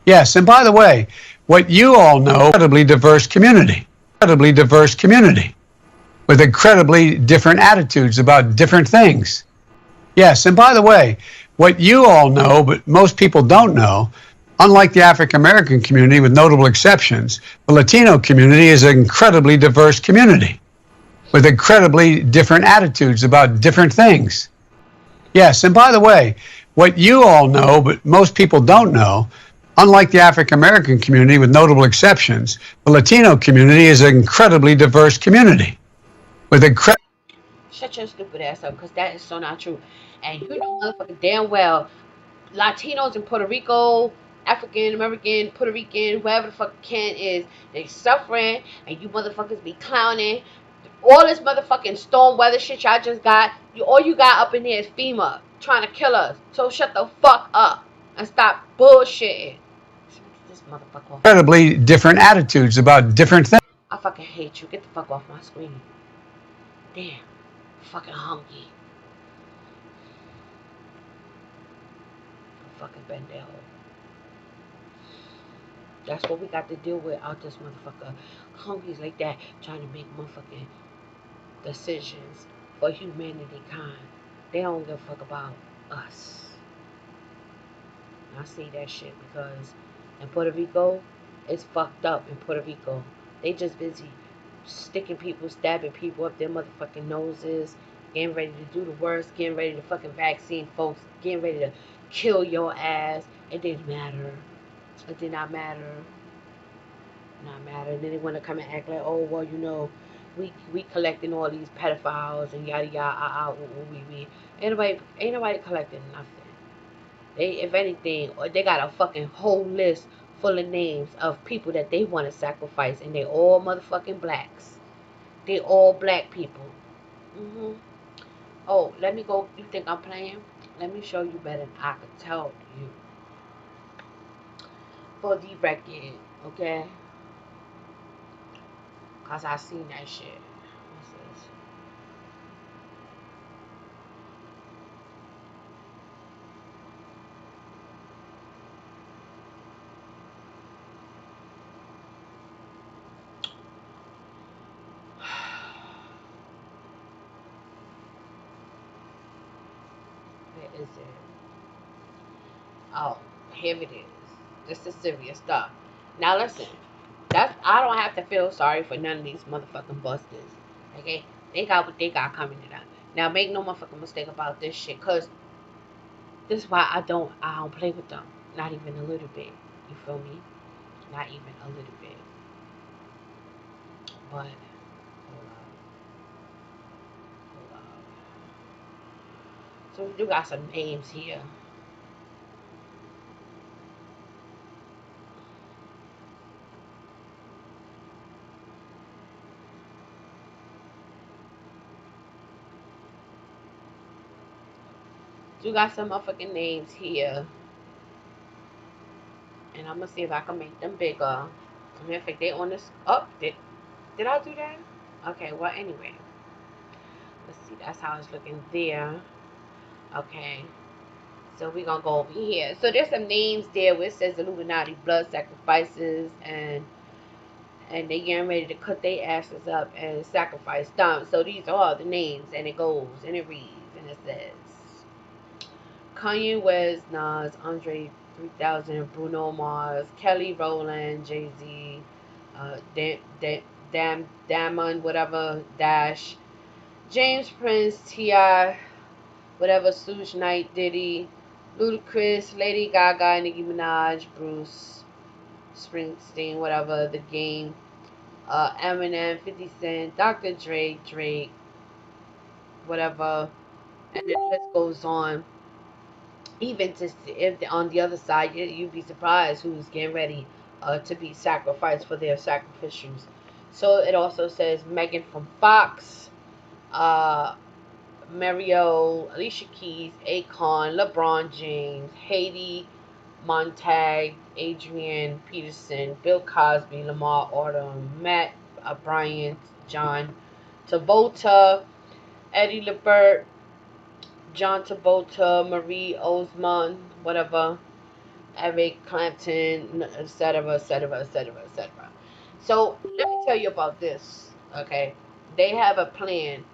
Yes, and by the way, what you all know, incredibly diverse community, with incredibly different attitudes about different things. Yes, and by the way, what you all know, but most people don't know, unlike the African American community, with notable exceptions, the Latino community is an incredibly diverse community with incredibly different attitudes about different things. Yes, and by the way, what you all know, but most people don't know, unlike the African American community, with notable exceptions, the Latino community is an incredibly diverse community with incredible. Shut your stupid ass up, because that is so not true. And you know motherfucking damn well, Latinos in Puerto Rico, African American, Puerto Rican, whoever the fuck can is, they suffering, and you motherfuckers be clowning. All this motherfucking storm weather shit y'all just got, all you got up in there is FEMA trying to kill us. So shut the fuck up and stop bullshitting. This motherfucker off. Incredibly different attitudes about different things. I fucking hate you. Get the fuck off my screen. Damn. Fucking hungry. Fucking pendejo. That's what we got to deal with out this motherfucker. Homies like that trying to make motherfucking decisions for humanity kind. They don't give a fuck about us. And I see that shit because in Puerto Rico, it's fucked up in Puerto Rico. They just busy sticking people, stabbing people up their motherfucking noses, getting ready to do the worst, getting ready to fucking vaccine folks, getting ready to kill your ass. It didn't matter. It did not matter. Not matter. And then they want to come and act like, oh well, you know, we collecting all these pedophiles and yada yada. We. Ain't nobody collecting nothing. They, if anything, or they got a fucking whole list full of names of people that they want to sacrifice, and they all motherfucking blacks. They all black people. Oh, let me go. You think I'm playing? Let me show you better than I could tell you. For the record, okay? Cause I seen that shit. What's this? Where is it? Oh, here it is. This is serious stuff. Now listen. I don't have to feel sorry for none of these motherfucking busters. Okay? They got what they got coming to them. Now make no motherfucking mistake about this shit, cause this is why I don't play with them. Not even a little bit. You feel me? Not even a little bit. But hold up. So we do got some names here. You got some motherfucking names here. And I'm gonna see if I can make them bigger. Matter of fact, they on this. Oh, did I do that? Okay, well, anyway. Let's see, that's how it's looking there. Okay. So we're gonna go over here. So there's some names there where it says Illuminati blood sacrifices, and they getting ready to cut their asses up and sacrifice them. So these are the names, and it goes, and it reads, and it says Kanye West, Nas, Andre 3000, Bruno Mars, Kelly Rowland, Jay-Z, Damon, whatever, Dash, James Prince, T.I., whatever, Suge Knight, Diddy, Ludacris, Lady Gaga, Nicki Minaj, Bruce Springsteen, whatever, The Game, Eminem, 50 Cent, Dr. Dre, Drake, whatever, and the list goes on. Even to if on the other side, you'd be surprised who's getting ready to be sacrificed for their sacrificials. So it also says Megan from Fox, Mario, Alicia Keys, Akon, LeBron James, Haiti, Montag, Adrian Peterson, Bill Cosby, Lamar Odom, Matt Bryant, John Travolta, Eddie Lebert, John Travolta, Marie Osmond, whatever, Eric Clapton, etc., etc., etc., etc. So let me tell you about this, okay? They have a plan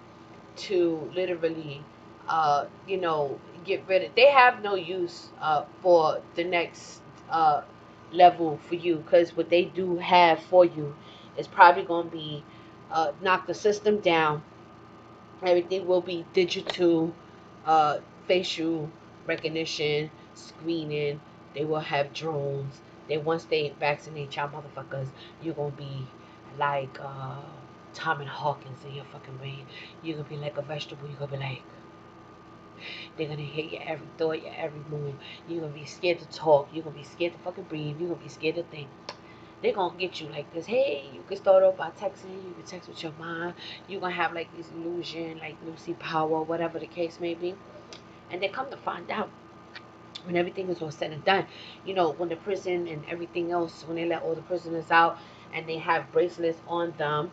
to literally, get rid of. They have no use for the next level for you, because what they do have for you is probably going to be knock the system down. Everything will be digital, facial recognition, screening. They will have drones. Once they vaccinate y'all motherfuckers, you're gonna be like Tom and Hawkins in your fucking brain. You're gonna be like a vegetable. You're gonna be like, they're gonna hear your every thought, your every move. You're gonna be scared to talk. You're gonna be scared to fucking breathe. You're gonna be scared to think. They're gonna get you like this. Hey, you can start off by texting. You can text with your mind. You're gonna have like this illusion, like Lucy Power, whatever the case may be. And they come to find out, when everything is all said and done, when the prison and everything else, when they let all the prisoners out and they have bracelets on them,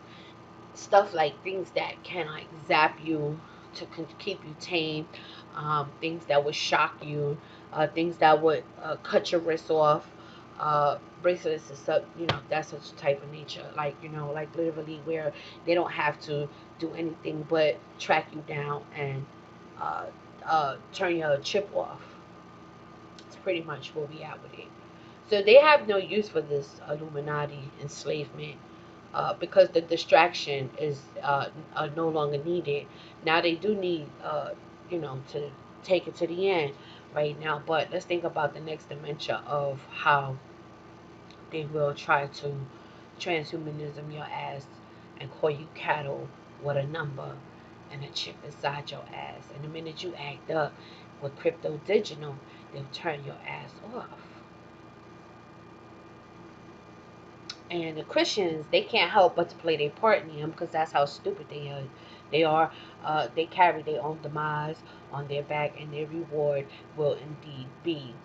stuff like things that can like zap you to keep you tame, things that would shock you, things that would cut your wrists off, bracelets and stuff, that's such type of nature. Like, like literally where they don't have to do anything but track you down and uh, turn your chip off. It's pretty much where we at with it. So they have no use for this Illuminati enslavement because the distraction is no longer needed. Now they do need, to take it to the end right now. But let's think about the next dimension of how they will try to transhumanism your ass and call you cattle with a number and a chip inside your ass. And the minute you act up with crypto digital, they'll turn your ass off. And the Christians, they can't help but to play their part in them because that's how stupid they are. They are. They carry their own demise on their back, and their reward will indeed be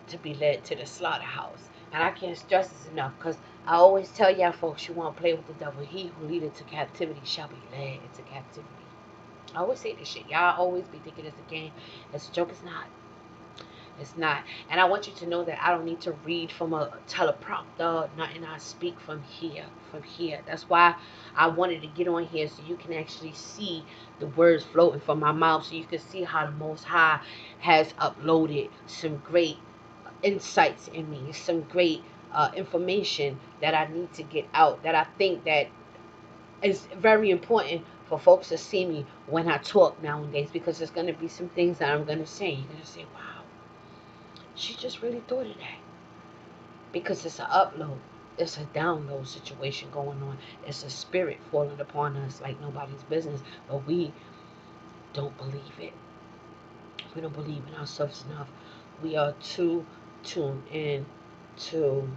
to be led to the slaughterhouse. And I can't stress this enough because I always tell y'all folks, you want to play with the devil, he who leadeth to captivity shall be led into captivity. I always say this shit. Y'all always be thinking it's a game. It's a joke. It's not. It's not. And I want you to know that I don't need to read from a teleprompter. Nothing. I speak from here. From here. That's why I wanted to get on here so you can actually see the words floating from my mouth, so you can see how the Most High has uploaded some great insights in me, some great information that I need to get out, that I think that is very important for folks to see me when I talk nowadays, because there's going to be some things that I'm going to say. You're going to say, wow, she just really thought of that. Because it's an upload. It's a download situation going on. It's a spirit falling upon us like nobody's business. But we don't believe it. We don't believe in ourselves enough. We are too tuned in to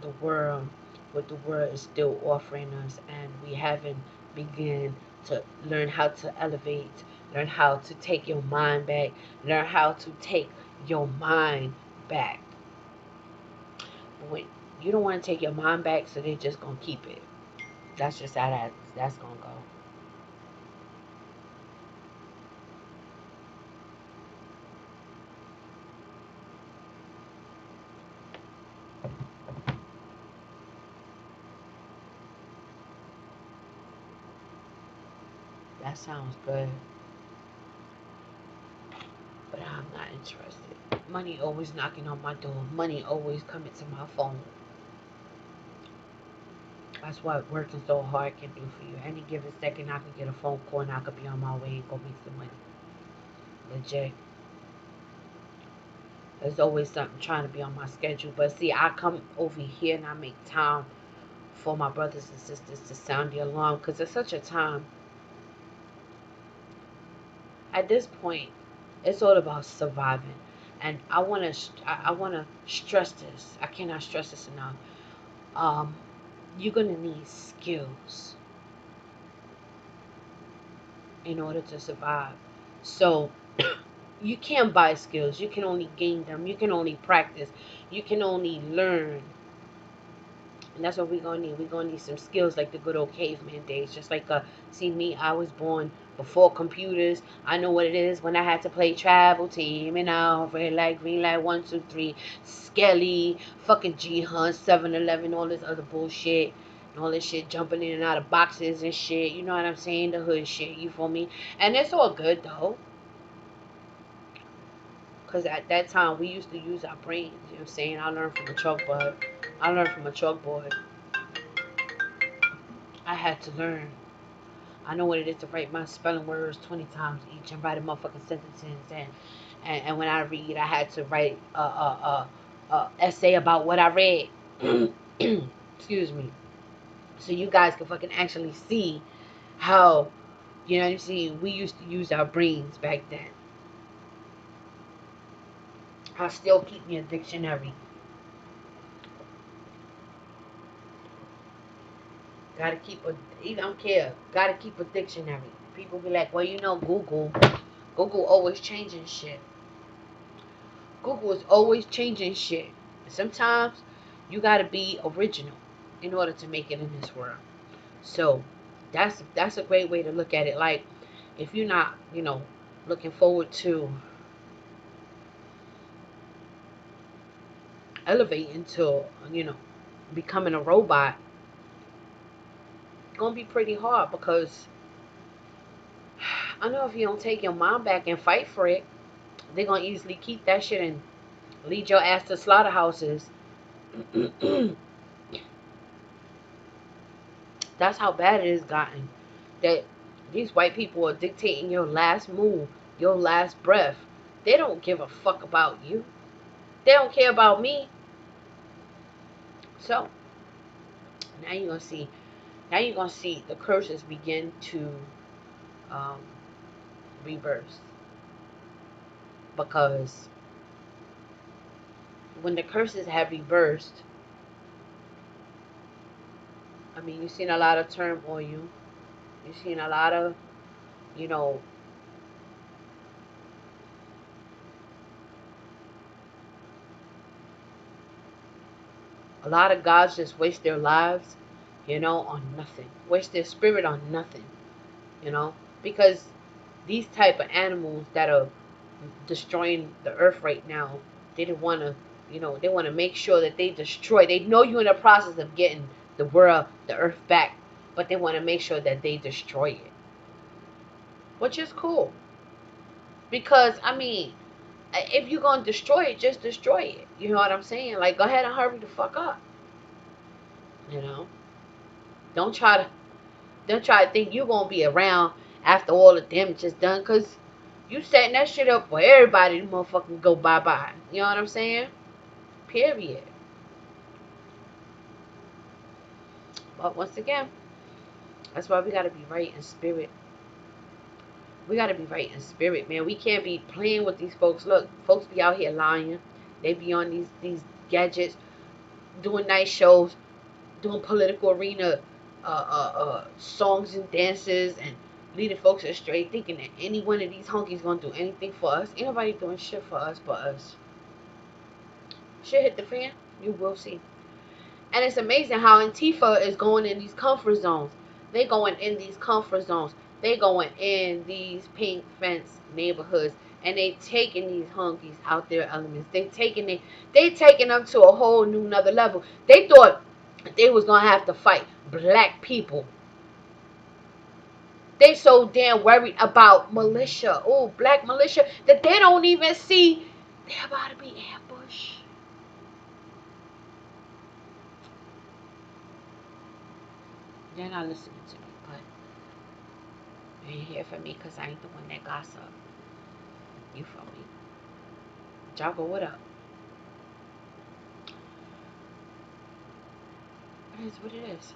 the world, what the world is still offering us, and we haven't begun to learn how to elevate, learn how to take your mind back, learn how to take your mind back. When you don't want to take your mind back, so they're just gonna keep it. That's just how that's gonna go. That sounds good, but I'm not interested. Money always knocking on my door. Money always coming to my phone. That's what working so hard can do for you. Any given second, I could get a phone call and I could be on my way and go make some money. Legit. There's always something trying to be on my schedule. But see, I come over here and I make time for my brothers and sisters to sound the alarm, because it's such a time. At this point, it's all about surviving. And I want to stress this. I cannot stress this enough. You're going to need skills in order to survive. So you can't buy skills. You can only gain them. You can only practice. You can only learn. And that's what we're going to need. We're going to need some skills like the good old caveman days. Just like, see me, I was born before computers. I know what it is when I had to play Travel Team, red light, green light, 1, 2, 3, Skelly, fucking G-Hunt, 7-Eleven, all this other bullshit. And all this shit, jumping in and out of boxes and shit. You know what I'm saying? The hood shit, you feel me? And it's all good, though. Because at that time, we used to use our brains. You know what I'm saying? I learned from a chalkboard. I had to learn. I know what it is to write my spelling words 20 times each and write a motherfucking sentences. And when I read, I had to write a essay about what I read. Excuse me. So you guys can fucking actually see how, you know what I'm saying, we used to use our brains back then. I still keep me a dictionary. Gotta keep I don't care. Gotta keep a dictionary. People be like, well, Google. Google always changing shit. Google is always changing shit. Sometimes you gotta be original in order to make it in this world. So that's a great way to look at it. Like, if you're not, looking forward to elevating to, becoming a robot, it's gonna be pretty hard because I know if you don't take your mom back and fight for it, they're gonna easily keep that shit and lead your ass to slaughterhouses. That's how bad it has gotten. That these white people are dictating your last move, your last breath. They don't give a fuck about you. They don't care about me. So now you're gonna see. Now you're gonna see the curses begin to reverse, because when the curses have reversed, I mean, you've seen a lot of turmoil. You've seen a lot of, you know, a lot of gods just waste their lives, on nothing. Waste their spirit on nothing, because these type of animals that are destroying the earth right now, they didn't want to, they want to make sure that they destroy. They know you're in the process of getting the world, the earth back, but they want to make sure that they destroy it, which is cool. Because, I mean, if you're going to destroy it, just destroy it. You know what I'm saying? Like, go ahead and hurry the fuck up. Don't try to think you're going to be around after all the damage is done, because you setting that shit up for everybody to motherfucking go bye-bye. You know what I'm saying? Period. But once again, that's why we got to be right in spirit. We got to be right in spirit, man. We can't be playing with these folks. Look, folks be out here lying. They be on these gadgets, doing nice shows, doing political arena songs and dances, and leading folks astray, thinking that any one of these honkies gonna do anything for us. Ain't nobody doing shit for us but us. Shit hit the fan, you will see. And it's amazing how Antifa is going in these comfort zones. They going in these comfort zones. They going in these pink fence neighborhoods, and they taking these honkies out their elements. They taking them to a whole new another level. They thought they was gonna have to fight black people. They so damn worried about militia, black militia, that they don't even see they're about to be ambushed. They're not listening to me, but they ain't here for me because I ain't the one that gossip. You feel me? Joggle, what up? It is what it is.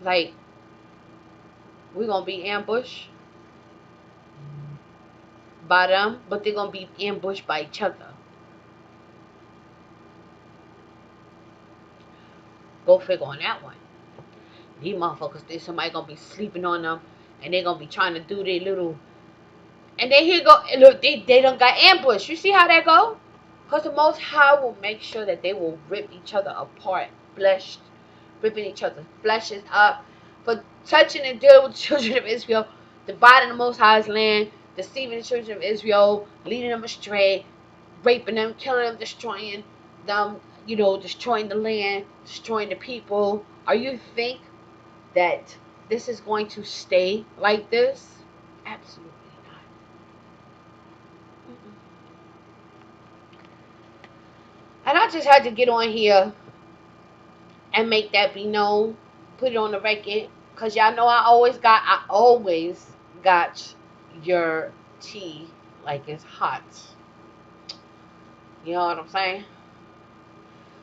Like, we're gonna be ambushed by them, but they're gonna be ambushed by each other. Go figure on that one. These motherfuckers, there's somebody gonna be sleeping on them, and they're gonna be trying to do their little. And then here go, look, they done got ambushed. You see how that go? Because the Most High will make sure that they will rip each other apart, ripping each other's fleshes up, for touching and dealing with the children of Israel, dividing the Most High's land, deceiving the children of Israel, leading them astray, raping them, killing them, destroying them, destroying the land, destroying the people. Are you think that this is going to stay like this? Absolutely not. And I just had to get on here and make that be known, put it on the record, because y'all know I always got your tea like it's hot. You know what I'm saying?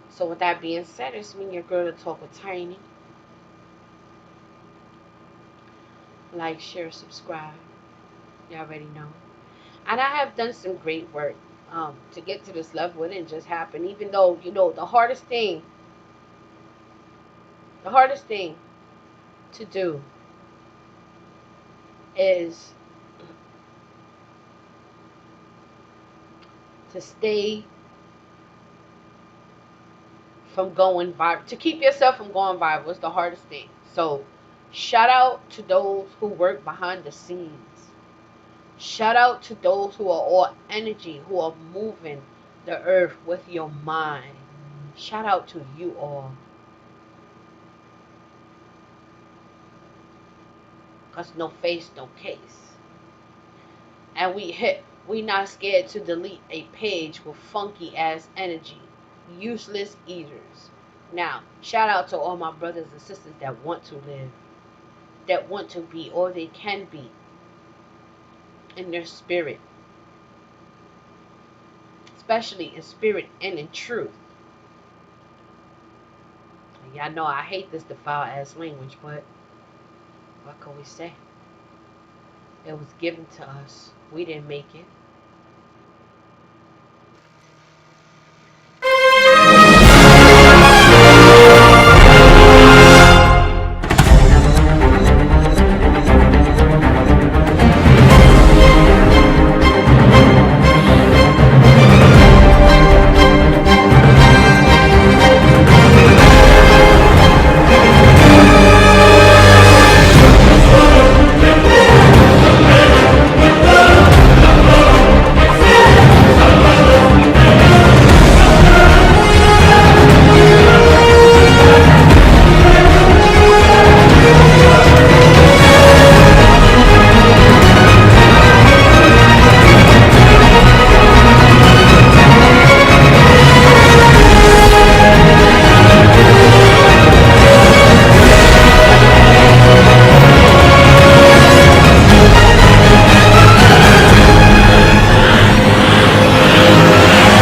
So with that being said, it's me, your girl, to talk with Tiny. Like, share, subscribe. You already know. And I have done some great work to get to this level. It didn't just happen. Even though, the hardest thing to do is to stay from going viral. To keep yourself from going viral is the hardest thing. So, shout out to those who work behind the scenes. Shout out to those who are all energy, who are moving the earth with your mind. Shout out to you all. Cause no face, no case. And we not scared to delete a page with funky ass energy. Useless eaters. Now, shout out to all my brothers and sisters that want to live, that want to be, or they can be, in their spirit. Especially in spirit and in truth. Y'all know I hate this defile ass language, but what can we say? It was given to us. We didn't make it.